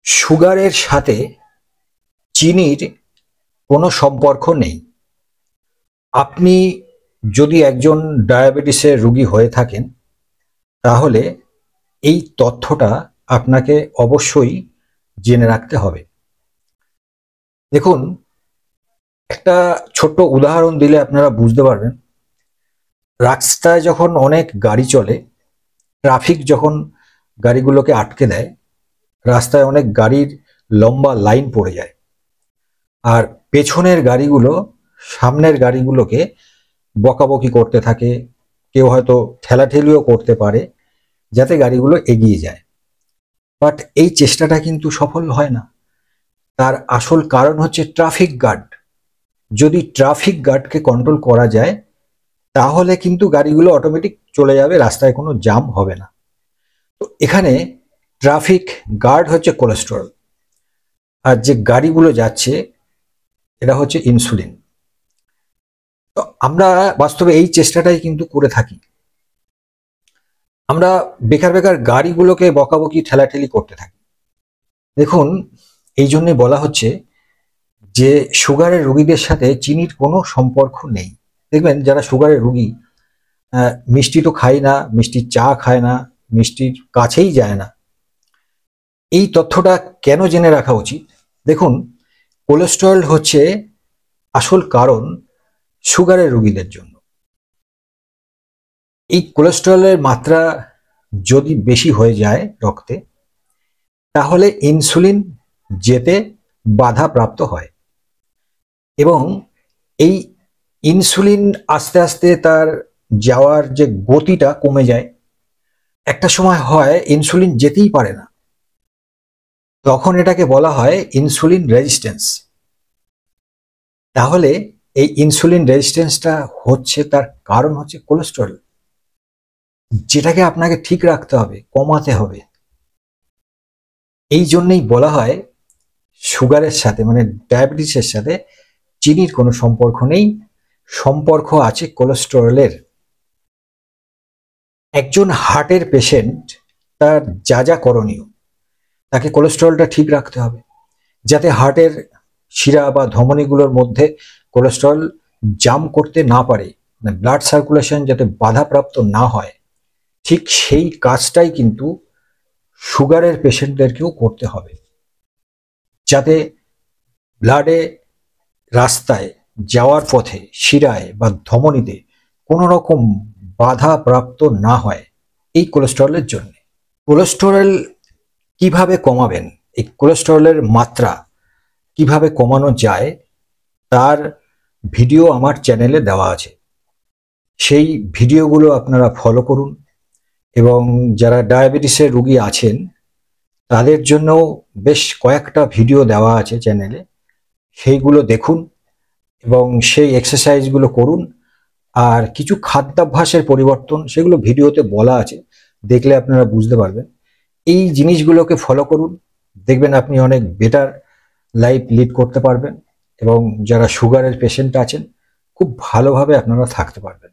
সুগারের সাথে চিনির কোনো সম্পর্ক নেই। আপনি যদি একজন ডায়াবেটিসের রোগী হয়ে থাকেন, তাহলে এই তথ্যটা আপনাকে অবশ্যই জেনে রাখতে হবে। দেখুন, একটা ছোট্ট উদাহরণ দিলে আপনারা বুঝতে পারবেন। রাস্তায় যখন অনেক গাড়ি চলে, ট্রাফিক যখন গাড়িগুলোকে আটকে দেয়, রাস্তায় অনেক গাড়ির লম্বা লাইন পড়ে যায়, আর পেছনের গাড়িগুলো সামনের গাড়িগুলোকে বকাবকি করতে থাকে, কেউ হয়তো ঠেলাঠেলিও করতে পারে যাতে গাড়িগুলো এগিয়ে যায়। বাট এই চেষ্টাটা কিন্তু সফল হয় না। তার আসল কারণ হচ্ছে ট্রাফিক গার্ড। যদি ট্রাফিক গার্ডকে কন্ট্রোল করা যায়, তাহলে কিন্তু গাড়িগুলো অটোমেটিক চলে যাবে, রাস্তায় কোনো জাম হবে না। তো এখানে ট্রাফিক গার্ড হচ্ছে কোলেস্টেরল, আর যে গাড়িগুলো যাচ্ছে এটা হচ্ছে ইনসুলিন। তো আমরা বাস্তবে এই চেষ্টাটাই কিন্তু করে থাকি। আমরা বেকার বেকার গাড়িগুলোকে বকাবকি ঠেলাঠেলি করতে থাকি। দেখুন, এই জন্যই বলা হচ্ছে যে সুগারের রোগীদের সাথে চিনির কোনো সম্পর্ক নেই। দেখবেন যারা সুগারের রোগী, মিষ্টি তো খায় না, মিষ্টির চা খায় না, মিষ্টির কাছেই যায় না। এই তথ্যটা কেন জেনে রাখা উচিত? দেখুন, কোলেস্টেরল হচ্ছে আসল কারণ সুগারের রোগীদের জন্য। এই কোলেস্টেরলের মাত্রা যদি বেশি হয়ে যায় রক্তে, তাহলে ইনসুলিন যেতে বাধা প্রাপ্ত হয়, এবং এই ইনসুলিন আস্তে আস্তে তার যাওয়ার যে গতিটা কমে যায়। একটা সময় হয় ইনসুলিন যেতেই পারে না, তখন এটাকে বলা হয় ইনসুলিন রেজিস্ট্যান্স। তাহলে এই ইনসুলিন রেজিস্ট্যান্সটা হচ্ছে, তার কারণ হচ্ছে কোলেস্টেরল, যেটাকে আপনাকে ঠিক রাখতে হবে, কমাতে হবে। এই জন্যই বলা হয় সুগারের সাথে, মানে ডায়াবেটিসের সাথে চিনির কোনো সম্পর্ক নেই, সম্পর্ক আছে কোলেস্টেরলের। একজন হার্টের পেশেন্ট, তার যা যা করণীয়, তাকে কোলেস্টেরলটা ঠিক রাখতে হবে, যাতে হার্টের শিরা বা ধমনীগুলোর মধ্যে কোলেস্টেরল জাম করতে না পারে, মানে ব্লাড সার্কুলেশন যাতে বাধাপ্রাপ্ত না হয়। ঠিক সেই কাজটাই কিন্তু সুগারের পেশেন্টদেরকেও করতে হবে, যাতে ব্লাডে, রাস্তায় যাওয়ার পথে, শিরায় বা ধমনীতে কোনো রকম বাধা প্রাপ্ত না হয় এই কোলেস্টেরলের জন্য। কোলেস্টেরল কিভাবে কমাবেন, এই কোলেস্টেরলের মাত্রা কিভাবে কমানো যায়, তার ভিডিও আমার চ্যানেলে দেওয়া আছে। সেই ভিডিওগুলো আপনারা ফলো করুন, এবং যারা ডায়াবেটিসের রোগী আছেন তাদের জন্য বেশ কয়েকটা ভিডিও দেওয়া আছে চ্যানেলে, সেইগুলো দেখুন এবং সেই এক্সারসাইজগুলো করুন। আর কিছু খাদ্যাভ্যাসের পরিবর্তন, সেগুলো ভিডিওতে বলা আছে, দেখলে আপনারা বুঝতে পারবেন। এই জিনিসগুলোকে ফলো করুন, দেখবেন আপনি অনেক বেটার লাইফ লিড করতে পারবেন, এবং যারা সুগারের পেশেন্ট আছেন খুব ভালোভাবে আপনারা থাকতে পারবেন।